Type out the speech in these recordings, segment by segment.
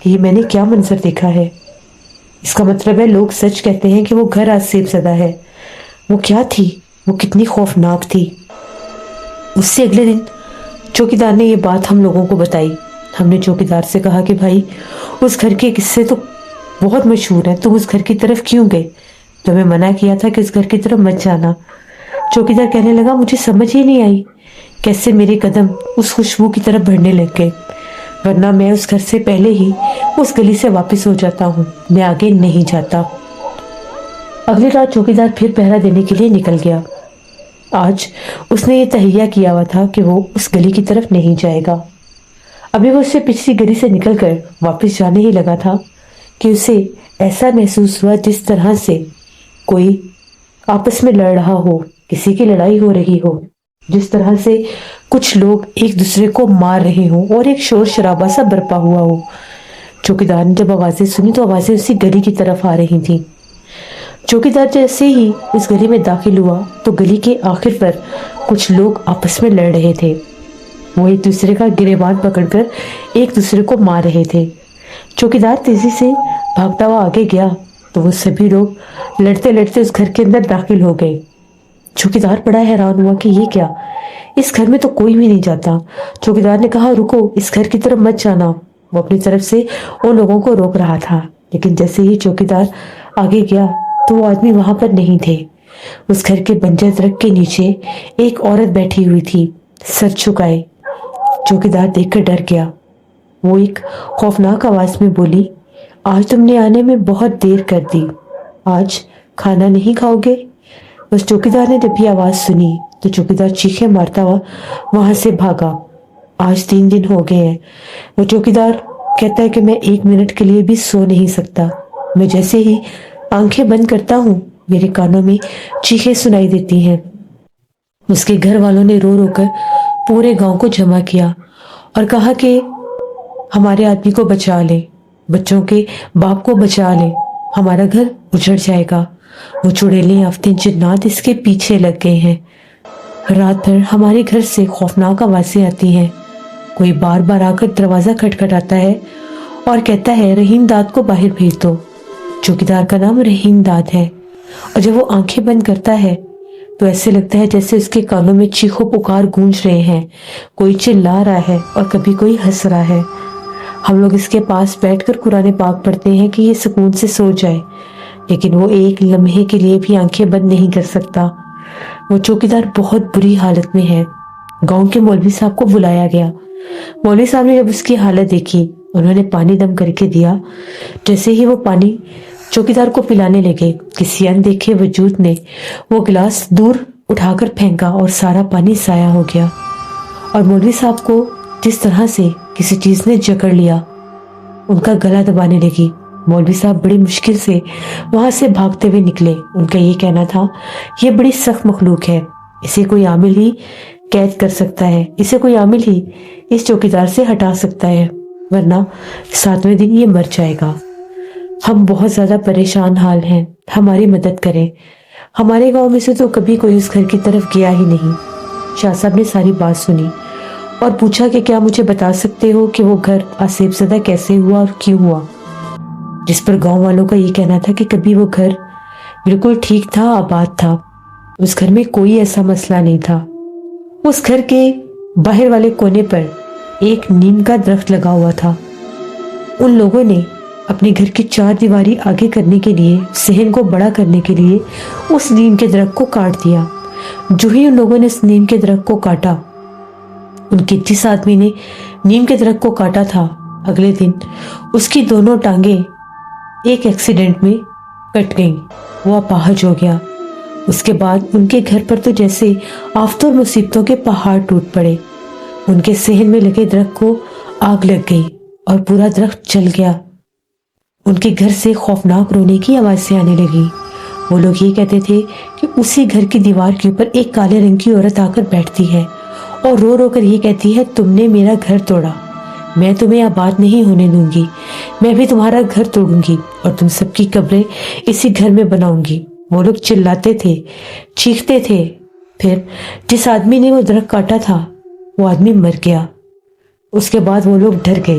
کہ یہ میں نے کیا منظر دیکھا ہے۔ اس کا مطلب ہے لوگ سچ کہتے ہیں کہ وہ گھر آج سیب زدہ ہے۔ وہ کیا تھی؟ وہ کتنی خوفناک تھی۔ اس سے اگلے دن چوکیدار نے یہ بات ہم لوگوں کو بتائی۔ ہم نے چوکیدار سے کہا کہ بھائی اس گھر کے قصے تو بہت مشہور ہیں، تم اس گھر کی طرف کیوں گئے؟ تمہیں منع کیا تھا کہ اس گھر کی طرف مت جانا۔ چوکیدار کہنے لگا مجھے سمجھ ہی نہیں آئی کیسے میرے قدم اس خوشبو کی طرف بڑھنے لگ گئے، ورنہ میں اس گھر سے پہلے ہی اس گلی سے واپس ہو جاتا ہوں، میں آگے نہیں جاتا۔ اگلی رات چوکیدار پھر پہرا دینے کے لیے نکل گیا۔ آج اس نے یہ تہیہ کیا ہوا تھا کہ وہ اس گلی کی طرف نہیں جائے گا۔ ابھی وہ اسے پچھلی گلی سے نکل کر واپس جانے ہی لگا تھا کہ اسے ایسا محسوس ہوا جس طرح سے کوئی آپس میں لڑ رہا ہو، کسی کی لڑائی ہو رہی ہو، جس طرح سے کچھ لوگ ایک دوسرے کو مار رہے ہوں اور ایک شور شرابہ سا برپا ہوا ہو۔ چوکیدار نے جب آوازیں سنی تو آوازیں اسی گلی کی طرف آ رہی تھیں۔ چوکیدار جیسے ہی اس گلی میں داخل ہوا تو گلی کے آخر پر کچھ لوگ آپس میں لڑ رہے تھے۔ وہ ایک دوسرے کا گریبان پکڑ کر ایک دوسرے کو مار رہے تھے۔ چوکیدار تیزی سے بھاگتا ہوا آگے گیا تو وہ سبھی لوگ لڑتے لڑتے اس گھر کے اندر داخل ہو گئے۔ چوکیدار بڑا حیران ہوا کہ یہ کیا، اس گھر میں تو کوئی بھی نہیں جاتا۔ چوکیدار نے کہا رکو، اس گھر کی طرف مت جانا۔ وہ اپنی طرف سے ان لوگوں کو روک رہا تھا، لیکن جیسے ہی چوکیدار آگے گیا تو وہ آدمی وہاں پر نہیں تھے۔ اس گھر کے بنجر درخت کے نیچے ایک عورت بیٹھی ہوئی تھی، سر جھکائے۔ چوکیدار دیکھ کر ڈر گیا۔ وہ ایک خوفناک آواز میں بولی آج تم نے آنے میں بہت دیر کر دی، آج کھانا نہیں کھاؤ گے؟ بس چوکیدار نے جب یہ آواز سنی تو چوکیدار چیخیں مارتا ہوا وہاں سے بھاگا۔ آج 3 دن ہو گئے ہیں۔ وہ چوکیدار کہتا ہے کہ میں 1 منٹ کے لیے بھی سو نہیں سکتا۔ میں جیسے ہی آنکھیں بند کرتا ہوں میرے کانوں میں چیخیں سنائی دیتی ہیں۔ اس کے گھر والوں نے رو رو کر پورے گاؤں کو جمع کیا اور کہا کہ ہمارے آدمی کو بچا لے، بچوں کے باپ کو بچا لے، ہمارا گھر اجڑ جائے گا۔ وہ چڑیلیں آفتیں جنات اس کے پیچھے لگ گئے ہیں۔ رات بھر ہمارے گھر سے خوفناک آوازیں آتی ہیں۔ کوئی بار بار آ کر دروازہ کھٹکھٹاتا ہے اور کہتا ہے رحیم داد کو باہر بھیج دو۔ چوکیدار کا نام رحیم داد ہے، اور جب وہ آنکھیں بند کرتا ہے تو ایسے لگتا ہے جیسے اس کے کانوں میں چیخو پکار گونج رہے ہیں، کوئی چلا رہا ہے اور کبھی کوئی ہنس رہا ہے۔ ہم لوگ اس کے پاس بیٹھ کر قرآن پاک پڑھتے ہیں کہ یہ سکون سے سو جائے، لیکن وہ ایک لمحے کے لیے بھی آنکھیں بند نہیں کر سکتا۔ وہ چوکیدار بہت بری حالت میں ہے۔ گاؤں کے مولوی صاحب کو بلایا گیا۔ مولوی صاحب نے جب اس کی حالت دیکھی، انہوں نے پانی دم کر کے دیا۔ جیسے ہی وہ پانی چوکیدار کو پلانے لگے، کسی اندیکھے وجود نے وہ گلاس دور اٹھا کر پھینکا اور سارا پانی ضائع ہو گیا، اور مولوی صاحب کو جس طرح سے کسی چیز نے جکڑ لیا، ان کا گلا دبانے لگی۔ مولوی صاحب بڑی مشکل سے وہاں سے بھاگتے ہوئے نکلے۔ ان کا یہ کہنا تھا یہ بڑی سخت مخلوق ہے، اسے کوئی عامل ہی قید کر سکتا ہے، اسے کوئی عامل ہی اس چوکیدار سے ہٹا سکتا ہے، ورنہ 7ویں دن یہ مر جائے گا۔ ہم بہت زیادہ پریشان حال ہیں، ہماری مدد کریں۔ ہمارے گاؤں میں سے تو کبھی کوئی اس گھر کی طرف گیا ہی نہیں۔ شاہ صاحب نے ساری بات سنی اور پوچھا کہ کیا مجھے بتا سکتے ہو کہ وہ گھر آسیب زدہ کیسے ہوا اور کیوں ہوا؟ جس پر گاؤں والوں کا یہ کہنا تھا کہ کبھی وہ گھر بالکل ٹھیک تھا، آباد تھا، اس گھر میں کوئی ایسا مسئلہ نہیں تھا۔ اس گھر کے باہر والے کونے پر ایک نیم کا درخت لگا ہوا تھا۔ ان لوگوں نے اپنے گھر کی 4 دیواری آگے کرنے کے لیے، صحن کو بڑا کرنے کے لیے اس نیم کے درخت کو کاٹ دیا۔ جو ہی ان لوگوں نے اس نیم کے درخت کو کاٹا، ان کے جس آدمی نے نیم کے درخت کو کاٹا تھا، اگلے دن اس کی دونوں ٹانگیں ایک ایکسیڈنٹ میں کٹ گئیں، وہ اپاہج ہو گیا۔ اس کے بعد ان کے گھر پر تو جیسے آفتوں اور مصیبتوں کے پہاڑ ٹوٹ پڑے۔ ان کے صحن میں لگے درخت کو آگ لگ گئی اور پورا درخت جل گیا۔ ان کے گھر سے خوفناک رونے کی آوازیں آنے لگی۔ وہ لوگ یہ کہتے تھے کہ اسی گھر کی دیوار کے اوپر ایک کالے رنگ کی عورت آ کر بیٹھتی ہے اور رو رو کر یہ کہتی ہے تم نے میرا گھر توڑا، میں تمہیں آباد نہیں ہونے دوں گی، میں بھی تمہارا گھر توڑوں گی اور تم سب کی قبریں اسی گھر میں بناؤں گی۔ وہ لوگ چلاتے تھے، چیختے تھے۔ پھر جس آدمی نے وہ درخت کاٹا تھا وہ آدمی مر گیا۔ اس کے بعد وہ لوگ ڈر گئے۔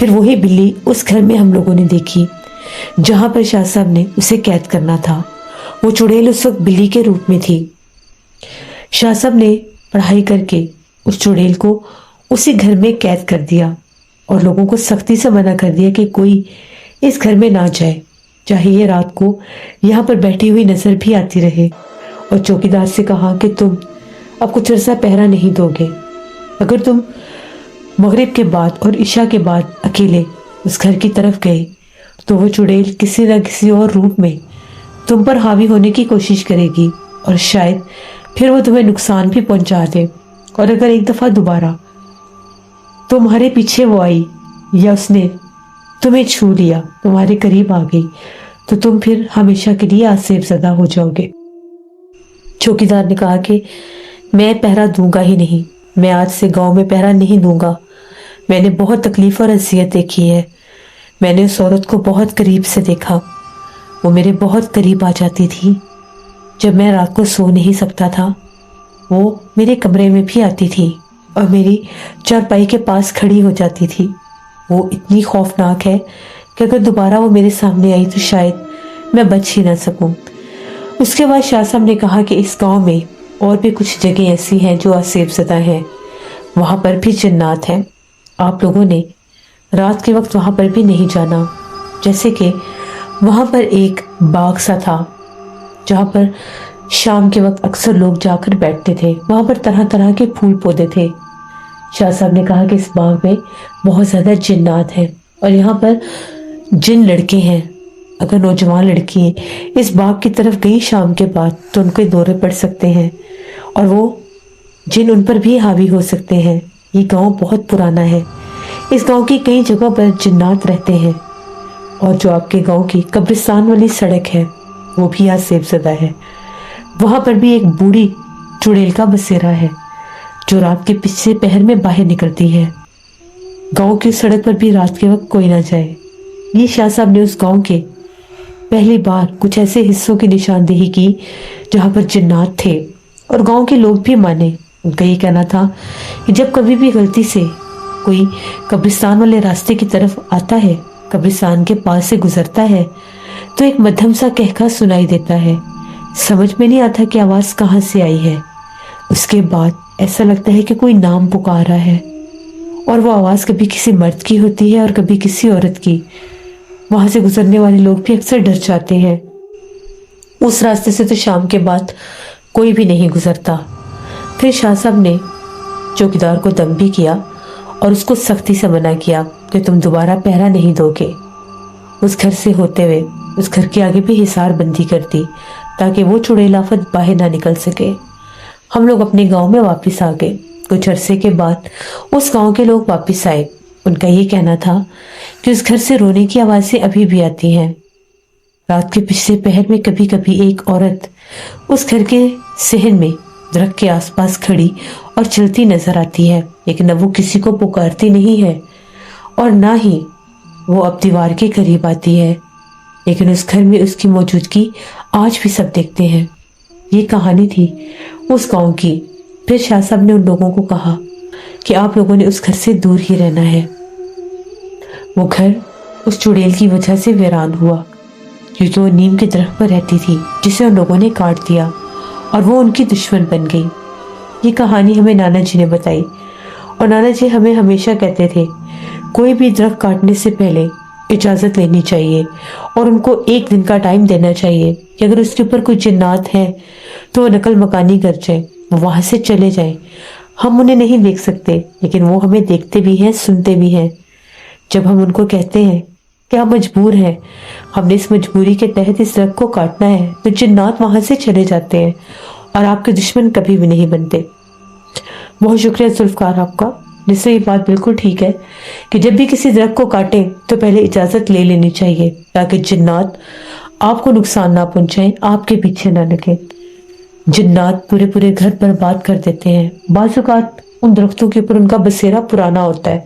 پھر وہی بلی اس گھر میں ہم لوگوں نے دیکھی جہاں پر شاہ صاحب نے اسے قید کرنا تھا۔ وہ چڑیل اس وقت بلی کے روپ میں تھی۔ شاہ صاحب نے پڑھائی کر کے اس چڑیل کو اسی گھر میں قید کر دیا اور لوگوں کو سختی سے منع کر دیا کہ کوئی اس گھر میں نہ جائے، چاہے یہ رات کو یہاں پر بیٹھی ہوئی نظر بھی آتی رہے، اور چوکیدار سے کہا کہ تم اب کچھ عرصہ پہرا نہیں دو گے۔ اگر تم مغرب کے بعد اور عشاء کے بعد اکیلے اس گھر کی طرف گئے تو وہ چڑیل کسی نہ کسی اور روپ میں تم پر حاوی ہونے کی کوشش کرے گی اور شاید پھر وہ تمہیں نقصان بھی پہنچا دے، اور اگر ایک دفعہ دوبارہ تمہارے پیچھے وہ آئی یا اس نے تمہیں چھو لیا، تمہارے قریب آ گئی، تو تم پھر ہمیشہ کے لیے آسیب زدہ ہو جاؤ گے۔ چوکیدار نے کہا کہ میں پہرا دوں گا ہی نہیں، میں آج سے گاؤں میں پہرا نہیں دوں گا۔ میں نے بہت تکلیف اور اذیت دیکھی ہے، میں نے اس عورت کو بہت قریب سے دیکھا، وہ میرے بہت قریب آ جاتی تھی۔ جب میں رات کو سو نہیں سکتا تھا وہ میرے کمرے میں بھی آتی تھی اور میری چارپائی کے پاس کھڑی ہو جاتی تھی۔ وہ اتنی خوفناک ہے کہ اگر دوبارہ وہ میرے سامنے آئی تو شاید میں بچ ہی نہ سکوں۔ اس کے بعد شاہ صاحب نے کہا کہ اس گاؤں میں اور بھی کچھ جگہیں ایسی ہیں جو آسیب زدہ ہیں، وہاں پر بھی جنات ہیں، آپ لوگوں نے رات کے وقت وہاں پر بھی نہیں جانا۔ جیسے کہ وہاں پر ایک باغ سا تھا جہاں پر شام کے وقت اکثر لوگ جا کر بیٹھتے تھے، وہاں پر طرح طرح کے پھول پودے تھے۔ شاہ صاحب نے کہا کہ اس باغ میں بہت زیادہ جنات ہیں اور یہاں پر جن لڑکے ہیں، اگر نوجوان لڑکی اس باغ کی طرف گئی شام کے بعد تو ان کے دورے پڑ سکتے ہیں اور وہ جن ان پر بھی حاوی ہو سکتے ہیں۔ یہ گاؤں بہت پرانا ہے، اس گاؤں کی کئی جگہوں پر جنات رہتے ہیں، اور جو آپ کے گاؤں کی قبرستان والی سڑک ہے وہ بھی آسیب زدہ ہے۔ وہاں پر بھی ایک بوڑھی چڑیل کا بسیرا ہے جو رات کے پچھلے پہر میں باہر نکلتی ہے۔ گاؤں کی سڑک پر بھی رات کے وقت کوئی نہ جائے۔ یہ شاہ صاحب نے اس گاؤں کے پہلی بار کچھ ایسے حصوں کی نشاندہی کی جہاں پر جنات تھے، اور گاؤں کے لوگ بھی مانے۔ ان کا یہ کہنا تھا کہ جب کبھی بھی غلطی سے کوئی قبرستان والے راستے کی طرف آتا ہے، قبرستان کے پاس سے گزرتا ہے، تو ایک مدھم سا کہکا سنائی دیتا ہے، سمجھ میں نہیں آتا کہ آواز کہاں سے آئی ہے۔ اس کے بعد ایسا لگتا ہے کہ کوئی نام پکار رہا ہے، اور وہ آواز کبھی کسی مرد کی ہوتی ہے اور کبھی کسی عورت کی۔ وہاں سے گزرنے والے لوگ بھی اکثر ڈر جاتے ہیں۔ اس راستے سے تو شام کے بعد کوئی بھی نہیں گزرتا۔ پھر شاہ صاحب نے چوکیدار کو دم بھی کیا اور اس کو سختی سے منع کیا کہ تم دوبارہ پہرا نہیں دو گے۔ اس گھر سے ہوتے ہوئے اس گھر کے آگے بھی حصار بندی کر دی تاکہ وہ چڑیل آفت باہر نہ نکل سکے۔ ہم لوگ اپنے گاؤں میں واپس آ گئے۔ کچھ عرصے کے بعد اس گاؤں کے لوگ واپس آئے۔ ان کا یہ کہنا تھا کہ اس گھر سے رونے کی آوازیں ابھی بھی آتی ہیں۔ رات کے پچھلے پہر میں کبھی کبھی ایک عورت اس گھر کے صحن میں درخت کے آس پاس کھڑی اور چلتی نظر آتی ہے، لیکن اب وہ کسی کو پکارتی نہیں ہے اور نہ ہی وہ اب دیوار کے قریب آتی ہے، لیکن اس گھر میں اس کی موجودگی آج بھی سب دیکھتے ہیں۔ یہ کہانی تھی اس گاؤں کی۔ پھر شاہ صاحب نے ان لوگوں کو کہا کہ آپ لوگوں نے اس گھر سے دور ہی رہنا ہے۔ وہ گھر اس چڑیل کی وجہ سے ویران ہوا کیونکہ وہ نیم کے درخت پر رہتی تھی جسے ان لوگوں نے کاٹ دیا اور وہ ان کی دشمن بن گئی۔ یہ کہانی ہمیں نانا جی نے بتائی، اور نانا جی ہمیں ہمیشہ کہتے تھے کوئی بھی درخت کاٹنے سے پہلے اجازت لینی چاہیے اور ان کو ایک دن کا ٹائم دینا چاہیے کہ اگر اس کے اوپر کوئی جنات ہیں تو وہ نقل مکانی کر جائیں، وہ وہاں سے چلے جائیں۔ ہم انہیں نہیں دیکھ سکتے لیکن وہ ہمیں دیکھتے بھی ہیں، سنتے بھی ہیں۔ جب ہم ان کو کہتے ہیں کہ ہم مجبور ہیں، ہم نے اس مجبوری کے تحت اس درخت کو کاٹنا ہے، تو جنات وہاں سے چلے جاتے ہیں اور آپ کے دشمن کبھی بھی نہیں بنتے۔ بہت شکریہ ذوالفقار آپ کا، جس سے یہ بات بالکل ٹھیک ہے کہ جب بھی کسی درخت کو کاٹیں تو پہلے اجازت لے لینی چاہیے تاکہ جنات آپ کو نقصان نہ پہنچائیں، آپ کے پیچھے نہ لگیں۔ جنات پورے پورے گھر برباد کر دیتے ہیں۔ بعض اوقات ان درختوں کے اوپر ان کا بسیرا پرانا ہوتا ہے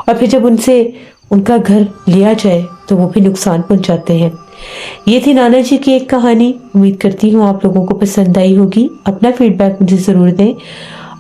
اور پھر جب ان سے ان کا گھر لیا جائے تو وہ بھی نقصان پہنچاتے ہیں۔ یہ تھی نانا جی کی ایک کہانی۔ امید کرتی ہوں آپ لوگوں کو پسند آئی ہوگی۔ اپنا فیڈ بیک مجھے ضرور دیں۔